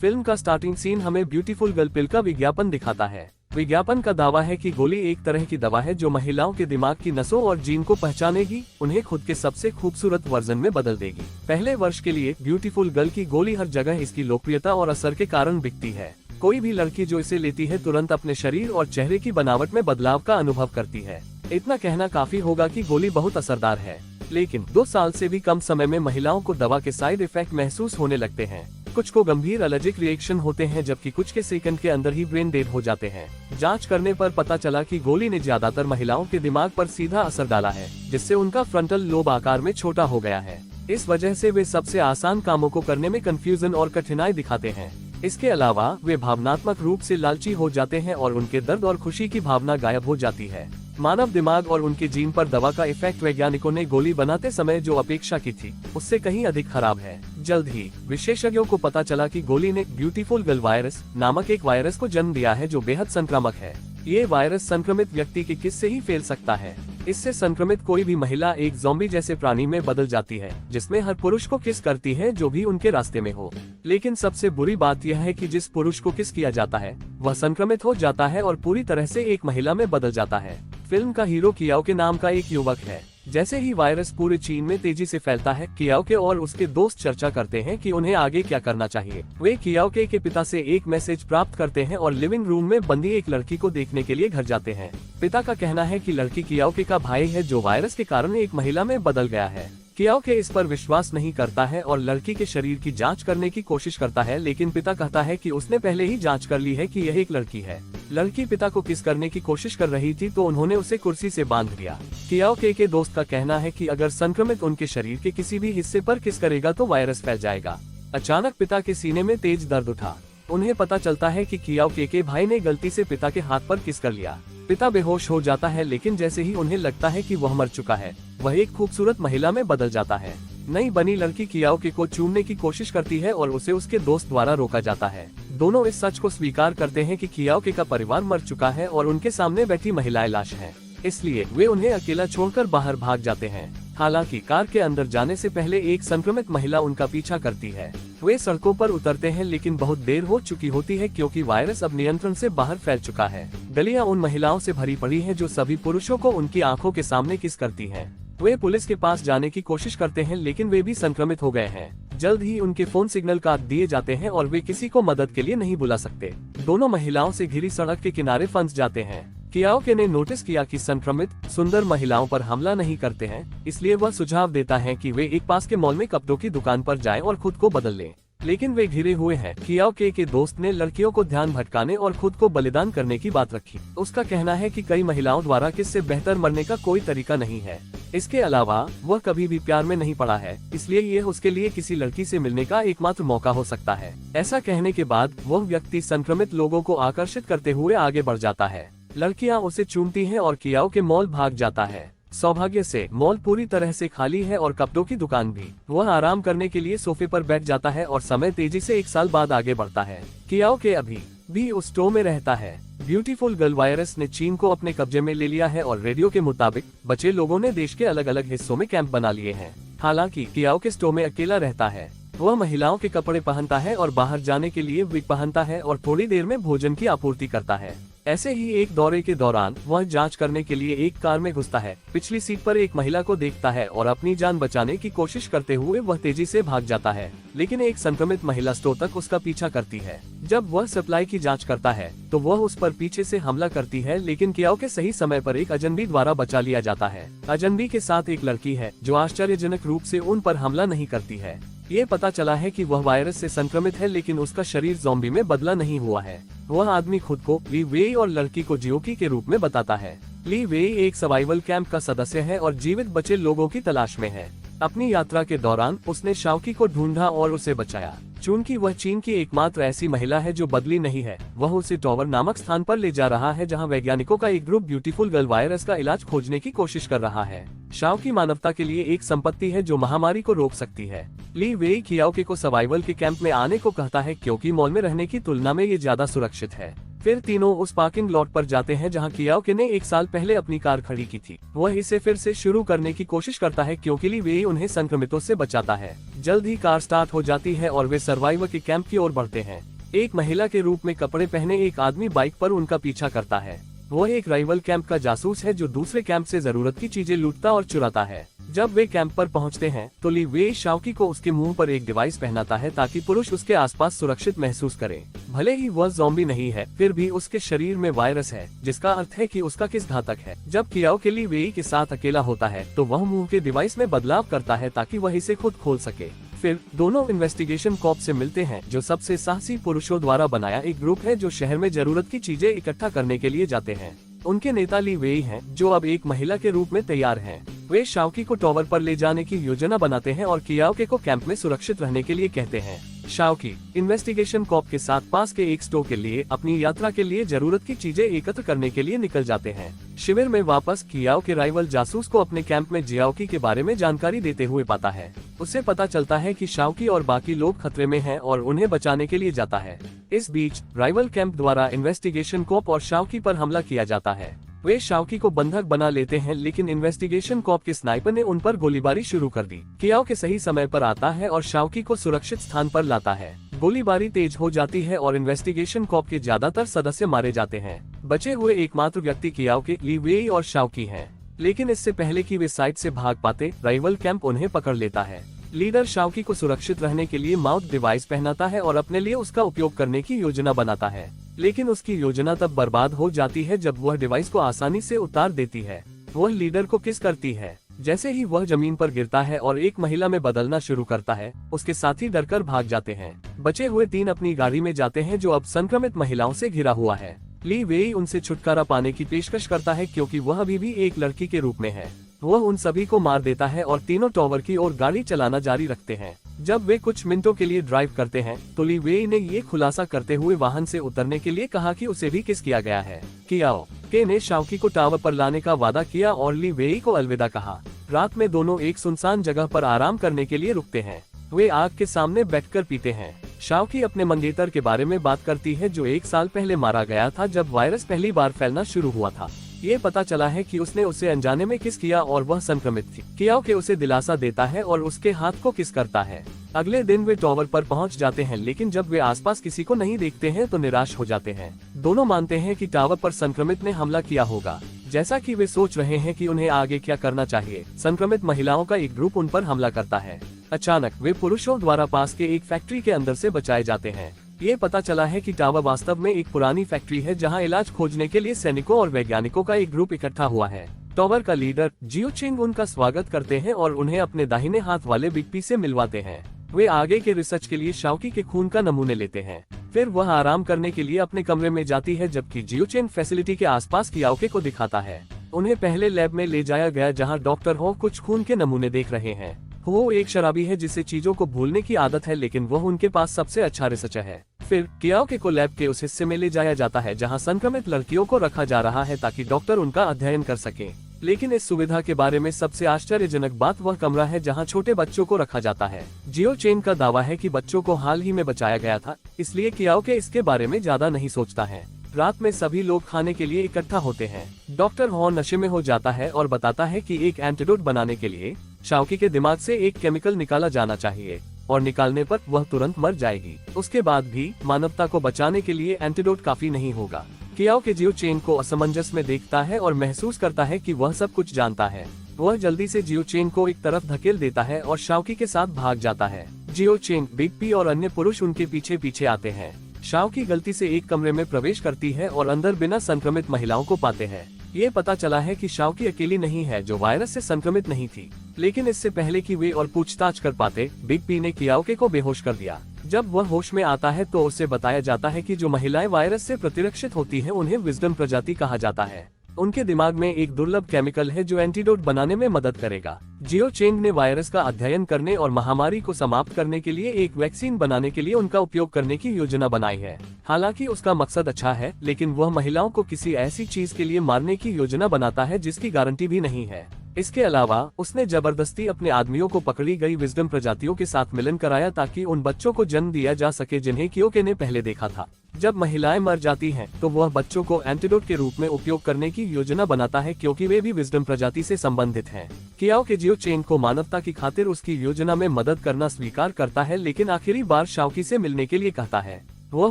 Film का starting scene हमें beautiful girl पिल का विज्ञापन दिखाता है। विज्ञापन का दावा है कि गोली एक तरह की दवा है जो महिलाओं के दिमाग की नसों और जीन को पहचानेगी, उन्हें खुद के सबसे खूबसूरत वर्जन में बदल देगी। पहले वर्ष के लिए ब्यूटीफुल गर्ल की गोली हर जगह इसकी लोकप्रियता और असर के कारण बिकती है। कोई भी लड़की जो इसे लेती है तुरंत अपने शरीर और चेहरे की बनावट में बदलाव का अनुभव करती है। इतना कहना काफी होगा कि गोली बहुत असरदार है, लेकिन 2 साल से भी कम समय में महिलाओं को दवा के साइड इफेक्ट महसूस होने लगते हैं। कुछ को गंभीर एलर्जिक रिएक्शन होते हैं, जबकि कुछ के सेकंड के अंदर ही ब्रेन डेड हो जाते हैं। जांच करने पर पता चला कि गोली ने ज्यादातर महिलाओं के दिमाग पर सीधा असर डाला है, जिससे उनका फ्रंटल लोब आकार में छोटा हो गया है। इस वजह से वे सबसे आसान कामों को करने में कंफ्यूजन और कठिनाई दिखाते हैं। इसके अलावा वे भावनात्मक रूप से लालची हो जाते हैं और उनके दर्द और खुशी की भावना गायब हो जाती है। मानव दिमाग और उनके जीन पर दवा का इफेक्ट वैज्ञानिकों ने गोली बनाते समय जो अपेक्षा की थी उससे कहीं अधिक खराब है। जल्द ही विशेषज्ञों को पता चला कि गोली ने ब्यूटीफुल गर्ल वायरस नामक एक वायरस को जन्म दिया है जो बेहद संक्रामक है। ये वायरस संक्रमित व्यक्ति के किस से ही फैल सकता है। इससे संक्रमित कोई भी महिला एक ज़ॉम्बी जैसे प्राणी में बदल जाती है, जिसमें हर पुरुष को किस करती है जो भी उनके रास्ते में हो। लेकिन सबसे बुरी बात यह है कि जिस पुरुष को किस किया जाता है वह संक्रमित हो जाता है और पूरी तरह से एक महिला में बदल जाता है। फिल्म का हीरो कियाओ के नाम का एक युवक है। जैसे ही वायरस पूरे चीन में तेजी से फैलता है, कियाओ के और उसके दोस्त चर्चा करते हैं कि उन्हें आगे क्या करना चाहिए। वे कियाओ के पिता से एक मैसेज प्राप्त करते हैं और लिविंग रूम में बंदी एक लड़की को देखने के लिए घर जाते हैं। पिता का कहना है कि लड़की कियाओ का भाई है जो वायरस के कारण एक महिला में बदल गया है। कियाओ इस पर विश्वास नहीं करता है और लड़की के शरीर की जांच करने की कोशिश करता है, लेकिन पिता कहता है कि उसने पहले ही जांच कर ली है कि यह एक लड़की है। लड़की पिता को किस करने की कोशिश कर रही थी तो उन्होंने उसे कुर्सी से बांध दिया। कियाओ के दोस्त का कहना है कि अगर संक्रमित उनके शरीर के किसी भी हिस्से पर किस करेगा तो वायरस फैल जाएगा। अचानक पिता के सीने में तेज दर्द उठा। उन्हें पता चलता है कि कियाओ के भाई ने गलती से पिता के हाथ पर किस कर लिया। पिता बेहोश हो जाता है, लेकिन जैसे ही उन्हें लगता है कि वह मर चुका है, वह एक खूबसूरत महिला में बदल जाता है। नई बनी लड़की कियाओ को चूमने की कोशिश करती है और उसे उसके दोस्त द्वारा रोका जाता है। दोनों इस सच को स्वीकार करते हैं कि कियाओ का परिवार मर चुका है और उनके सामने बैठी महिलाएं लाश हैं। इसलिए वे उन्हें अकेला छोड़कर बाहर भाग जाते हैं। हालांकि कार के अंदर जाने से पहले एक संक्रमित महिला उनका पीछा करती है। वे सड़कों पर उतरते हैं, लेकिन बहुत देर हो चुकी होती है क्योंकि वायरस अब नियंत्रण से बाहर फैल चुका है। गलियां उन महिलाओं से भरी पड़ी हैं जो सभी पुरुषों को उनकी आंखों के सामने किस करती हैं। वे पुलिस के पास जाने की कोशिश करते हैं, लेकिन वे भी संक्रमित हो गए हैं। जल्द ही उनके फोन सिग्नल काट दिए जाते हैं और वे किसी को मदद के लिए नहीं बुला सकते। दोनों महिलाओं से घिरी सड़क के किनारे फंस जाते हैं। कियाओ ने नोटिस किया कि संक्रमित सुंदर महिलाओं पर हमला नहीं करते हैं, इसलिए वह सुझाव देता है कि वे एक पास के मॉल में कपड़ों की दुकान पर जाएं और खुद को बदल लें। लेकिन वे घिरे हुए हैं। कियाओ के दोस्त ने लड़कियों को ध्यान भटकाने और खुद को बलिदान करने की बात रखी। उसका कहना है कि कई महिलाओं द्वारा किससे बेहतर मरने का कोई तरीका नहीं है। इसके अलावा वह कभी भी प्यार में नहीं पड़ा है, इसलिए यह उसके लिए किसी लड़की से मिलने का एकमात्र मौका हो सकता है। ऐसा कहने के बाद वह व्यक्ति संक्रमित लोगों को आकर्षित करते हुए आगे बढ़ जाता है। लड़कियां उसे चूमती हैं और कियाओ मॉल भाग जाता है। सौभाग्य से मॉल पूरी तरह से खाली है और कपड़ों की दुकान भी। वह आराम करने के लिए सोफे पर बैठ जाता है और समय तेजी से 1 साल बाद आगे बढ़ता है। कियाओ अभी भी उस स्टोर में रहता है। ब्यूटीफुल गर्ल वायरस ने चीन को अपने कब्जे में ले लिया है और रेडियो के मुताबिक बचे लोगों ने देश के अलग अलग हिस्सों में कैंप बना लिए हैं। हालांकि कियाओ स्टोर में अकेला रहता है। वह महिलाओं के कपड़े पहनता है और बाहर जाने के लिए विग पहनता है और थोड़ी देर में भोजन की आपूर्ति करता है। ऐसे ही एक दौरे के दौरान वह जांच करने के लिए एक कार में घुसता है। पिछली सीट पर एक महिला को देखता है और अपनी जान बचाने की कोशिश करते हुए वह तेजी से भाग जाता है, लेकिन एक संक्रमित महिला स्टोर तक उसका पीछा करती है। जब वह सप्लाई की जांच करता है तो वह उस पर पीछे से हमला करती है, लेकिन कियाओ सही समय पर एक अजनबी द्वारा बचा लिया जाता है। अजनबी के साथ एक लड़की है जो आश्चर्यजनक रूप से उन पर हमला नहीं करती है। ये पता चला है कि वह वायरस से संक्रमित है, लेकिन उसका शरीर ज़ॉम्बी में बदला नहीं हुआ है। वह आदमी खुद को ली वेई और लड़की को जियोकी के रूप में बताता है। ली वेई एक सर्वाइवल कैंप का सदस्य है और जीवित बचे लोगों की तलाश में है। अपनी यात्रा के दौरान उसने शाओकी को ढूंढा और उसे बचाया। चूंकि वह चीन की एकमात्र ऐसी महिला है जो बदली नहीं है, वह उसे टॉवर नामक स्थान पर ले जा रहा है जहां वैज्ञानिकों का एक ग्रुप ब्यूटीफुल गर्ल वायरस का इलाज खोजने की कोशिश कर रहा है। शाओकी मानवता के लिए एक संपत्ति है जो महामारी को रोक सकती है। ली वेई कियाओ को सर्वाइवल के कैंप में आने को कहता है क्योंकि मॉल में रहने की तुलना में ये ज्यादा सुरक्षित है। फिर तीनों उस पार्किंग लॉट पर जाते हैं जहां कियाओके ने 1 साल पहले अपनी कार खड़ी की थी। वह इसे फिर से शुरू करने की कोशिश करता है क्योंकि ली वेई उन्हें संक्रमितों से बचाता है। जल्द ही कार स्टार्ट हो जाती है और वे सर्वाइवर के कैंप की ओर बढ़ते हैं। एक महिला के रूप में कपड़े पहने एक आदमी बाइक पर उनका पीछा करता है। वह एक राइवल कैंप का जासूस है जो दूसरे कैंप से जरूरत की चीजें लूटता और चुराता है। जब वे कैंप पर पहुंचते हैं तो ली वेई शाओकी को उसके मुंह पर एक डिवाइस पहनाता है ताकि पुरुष उसके आसपास सुरक्षित महसूस करे। भले ही वह ज़ॉम्बी नहीं है, फिर भी उसके शरीर में वायरस है, जिसका अर्थ है कि उसका किस घातक है। जब कियाओके ली वेई के साथ अकेला होता है तो वह मुंह के डिवाइस में बदलाव करता है ताकि वह इसे खुद खोल सके। फिर दोनों इन्वेस्टिगेशन कॉप से मिलते हैं जो सबसे साहसी पुरुषों द्वारा बनाया एक ग्रुप है जो शहर में जरूरत की चीजें इकट्ठा करने के लिए जाते हैं। उनके नेता ली वेई हैं, जो अब एक महिला के रूप में तैयार हैं। वे शाओकी को टॉवर पर ले जाने की योजना बनाते हैं और कियाओके को कैंप में सुरक्षित रहने के लिए कहते हैं। शाओकी इन्वेस्टिगेशन कॉप के साथ पास के एक स्टोर के लिए अपनी यात्रा के लिए जरूरत की चीजें एकत्र करने के लिए निकल जाते हैं। शिविर में वापस कियाओ के राइवल जासूस को अपने कैंप में जियाओकी के बारे में जानकारी देते हुए पाता है। उसे पता चलता है कि शाओकी और बाकी लोग खतरे में हैं और उन्हें बचाने के लिए जाता है। इस बीच राइवल कैंप द्वारा इन्वेस्टिगेशन कॉप और शाओकी पर हमला किया जाता है। वे शाओकी को बंधक बना लेते हैं, लेकिन इन्वेस्टिगेशन कॉप के स्नाइपर ने उन पर गोलीबारी शुरू कर दी। कियाओ के सही समय पर आता है और शाओकी को सुरक्षित स्थान पर लाता है। गोलीबारी तेज हो जाती है और इन्वेस्टिगेशन कॉप के ज्यादातर सदस्य मारे जाते हैं। बचे हुए एकमात्र व्यक्ति कियाओके, ली वेई और शाओकी हैं। लेकिन इससे पहले कि वे साइट से भाग पाते, राइवल कैंप उन्हें पकड़ लेता है। लीडर शाओकी को सुरक्षित रहने के लिए माउथ डिवाइस पहनाता है और अपने लिए उसका उपयोग करने की योजना बनाता है, लेकिन उसकी योजना तब बर्बाद हो जाती है जब वह डिवाइस को आसानी से उतार देती है। वह लीडर को किस करती है। जैसे ही वह जमीन पर गिरता है और एक महिला में बदलना शुरू करता है, उसके साथी डरकर भाग जाते हैं। बचे हुए 3 अपनी गाड़ी में जाते हैं जो अब संक्रमित महिलाओं से घिरा हुआ है। ली वेई उनसे छुटकारा पाने की पेशकश करता है क्योंकि वह अभी भी एक लड़की के रूप में है। वह उन सभी को मार देता है और तीनों टॉवर की ओर गाड़ी चलाना जारी रखते हैं। जब वे कुछ मिनटों के लिए ड्राइव करते हैं तो ली वेई ने ये खुलासा करते हुए वाहन से उतरने के लिए कहा कि उसे भी किस किया गया है। कियाओ के ने शाओकी को टावर पर लाने का वादा किया और ली वेई को अलविदा कहा। रात में दोनों एक सुनसान जगह पर आराम करने के लिए रुकते हैं। वे आग के सामने बैठकर पीते हैं। शाओकी अपने मंगेतर के बारे में बात करती है जो 1 साल पहले मारा गया था जब वायरस पहली बार फैलना शुरू हुआ था। ये पता चला है कि उसने उसे अनजाने में किस किया और वह संक्रमित थी। कियाओ के उसे दिलासा देता है और उसके हाथ को किस करता है। अगले दिन वे टॉवर पर पहुंच जाते हैं, लेकिन जब वे आसपास किसी को नहीं देखते हैं तो निराश हो जाते हैं। दोनों मानते हैं कि टावर पर संक्रमित ने हमला किया होगा। जैसा कि वे सोच रहे हैं कि उन्हें आगे क्या करना चाहिए, संक्रमित महिलाओं का एक ग्रुप उन पर हमला करता है। अचानक वे पुरुषों द्वारा पास के एक फैक्ट्री के अंदर से बचाए जाते हैं। ये पता चला है कि टावर वास्तव में एक पुरानी फैक्ट्री है जहां इलाज खोजने के लिए सैनिकों और वैज्ञानिकों का एक ग्रुप इकट्ठा हुआ है। टावर का लीडर जियो चिंग उनका स्वागत करते हैं और उन्हें अपने दाहिने हाथ वाले बिग पी से मिलवाते हैं। वे आगे के रिसर्च के लिए शाओकी के खून का नमूने लेते हैं। फिर वह आराम करने के लिए अपने कमरे में जाती है, जबकि जियो चिंग फैसिलिटी के आसपास कियाओके को दिखाता है। उन्हें पहले लैब में ले जाया गया जहाँ डॉक्टर हो कुछ खून के नमूने देख रहे हैं। वो एक शराबी है जिसे चीजों को भूलने की आदत है, लेकिन वह उनके पास सबसे अच्छा रिसर्चर है। फिर कियाओके को लैब के उस हिस्से में ले जाया जाता है जहां संक्रमित लड़कियों को रखा जा रहा है ताकि डॉक्टर उनका अध्ययन कर सके। लेकिन इस सुविधा के बारे में सबसे आश्चर्यजनक बात वह कमरा है जहां छोटे बच्चों को रखा जाता है। जियो चेन का दावा है कि बच्चों को हाल ही में बचाया गया था, इसलिए कियाओके इसके बारे में ज्यादा नहीं सोचता है। रात में सभी लोग खाने के लिए इकट्ठा होते हैं। डॉक्टर हो नशे में हो जाता है और बताता है कि एक एंटीडोट बनाने के लिए शाओकी के दिमाग से एक केमिकल निकाला जाना चाहिए और निकालने पर वह तुरंत मर जाएगी। उसके बाद भी मानवता को बचाने के लिए एंटीडोट काफी नहीं होगा। कियाओके जियो चेन को असमंजस में देखता है और महसूस करता है कि वह सब कुछ जानता है। वह जल्दी से जियो चेन को एक तरफ धकेल देता है और शाओकी के साथ भाग जाता है। जियो चेन, बिग पी और अन्य पुरुष उनके पीछे पीछे आते हैं। शाओकी गलती से एक कमरे में प्रवेश करती है और अंदर बिना संक्रमित महिलाओं को पाते हैं। ये पता चला है कि शाओकी अकेली नहीं है जो वायरस से संक्रमित नहीं थी, लेकिन इससे पहले कि वे और पूछताछ कर पाते, बिग पी ने कियाओके को बेहोश कर दिया। जब वह होश में आता है तो उसे बताया जाता है कि जो महिलाएं वायरस से प्रतिरक्षित होती हैं उन्हें विजडम प्रजाति कहा जाता है। उनके दिमाग में एक दुर्लभ केमिकल है जो एंटीडोट बनाने में मदद करेगा। जियो चेंग ने वायरस का अध्ययन करने और महामारी को समाप्त करने के लिए एक वैक्सीन बनाने के लिए उनका उपयोग करने की योजना बनाई है। हालांकि उसका मकसद अच्छा है, लेकिन वह महिलाओं को किसी ऐसी चीज के लिए मारने की योजना बनाता है जिसकी गारंटी भी नहीं है। इसके अलावा उसने जबरदस्ती अपने आदमियों को पकड़ी गई विजडम प्रजातियों के साथ मिलन कराया ताकि उन बच्चों को जन्म दिया जा सके जिन्हें कियोके ने पहले देखा था। जब महिलाएं मर जाती हैं, तो वह बच्चों को एंटीडोट के रूप में उपयोग करने की योजना बनाता है क्योंकि वे भी विजडम प्रजाति से संबंधित हैं। कियोके जियो चेन को मानवता की खातिर उसकी योजना में मदद करना स्वीकार करता है, लेकिन आखिरी बार शाओकी से मिलने के लिए कहता है। वह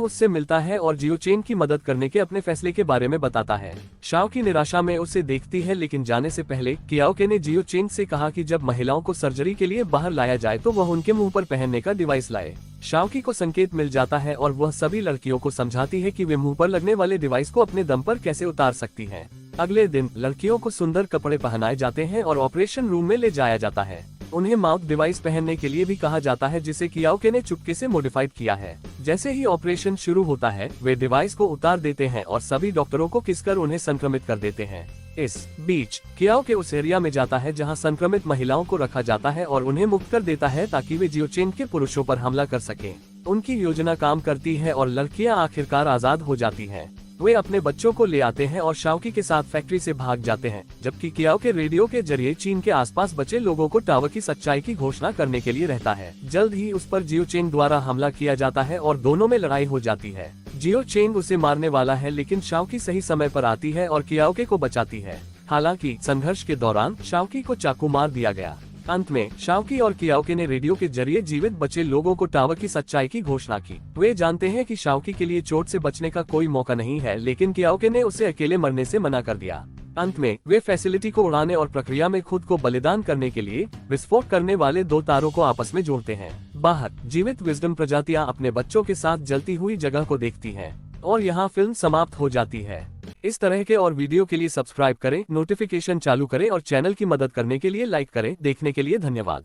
उससे मिलता है और जियो चेन की मदद करने के अपने फैसले के बारे में बताता है। शाओकी निराशा में उसे देखती है, लेकिन जाने से पहले कियोके ने जियो चेन से कहा कि जब महिलाओं को सर्जरी के लिए बाहर लाया जाए तो वह उनके मुंह पर पहनने का डिवाइस लाए। शाओकी को संकेत मिल जाता है और वह सभी लड़कियों को समझाती है कि वे मुंह पर लगने वाले डिवाइस को अपने दम पर कैसे उतार सकती हैं। अगले दिन लड़कियों को सुंदर कपड़े पहनाए जाते हैं और ऑपरेशन रूम में ले जाया जाता है। उन्हें माउथ डिवाइस पहनने के लिए भी कहा जाता है जिसे कियोके ने चुपके से मॉडिफाइड किया है। जैसे ही ऑपरेशन शुरू होता है, वे डिवाइस को उतार देते हैं और सभी डॉक्टरों को किसकर उन्हें संक्रमित कर देते हैं। इस बीच कियोके उस एरिया में जाता है जहां संक्रमित महिलाओं को रखा जाता है और उन्हें मुक्त कर देता है ताकि वे जियो चेन के पुरुषों पर हमला कर सकें। उनकी योजना काम करती है और लड़कियां आखिरकार आजाद हो जाती हैं। वे अपने बच्चों को ले आते हैं और शाओकी के साथ फैक्ट्री से भाग जाते हैं, जबकि कियोके रेडियो के जरिए चीन के आसपास बचे लोगों को टावर की सच्चाई की घोषणा करने के लिए रहता है। जल्द ही उस पर जियो चेन द्वारा हमला किया जाता है और दोनों में लड़ाई हो जाती है। जियो चेन उसे मारने वाला है, लेकिन शाओकी सही समय पर आती है और कियोके को बचाती है। हालांकि संघर्ष के दौरान शाओकी को चाकू मार दिया गया। अंत में शाओकी और कियोके ने रेडियो के जरिए जीवित बचे लोगों को टावर की सच्चाई की घोषणा की। वे जानते हैं कि शाओकी के लिए चोट से बचने का कोई मौका नहीं है, लेकिन कियोके ने उसे अकेले मरने से मना कर दिया। अंत में वे फैसिलिटी को उड़ाने और प्रक्रिया में खुद को बलिदान करने के लिए विस्फोट करने वाले दो तारों को आपस में जोड़ते हैं। बाहर जीवित विजडम प्रजातियां अपने बच्चों के साथ जलती हुई जगह को देखती हैं और यहाँ फिल्म समाप्त हो जाती है। इस तरह के और वीडियो के लिए सब्सक्राइब करें, नोटिफिकेशन चालू करें और चैनल की मदद करने के लिए लाइक करें। देखने के लिए धन्यवाद।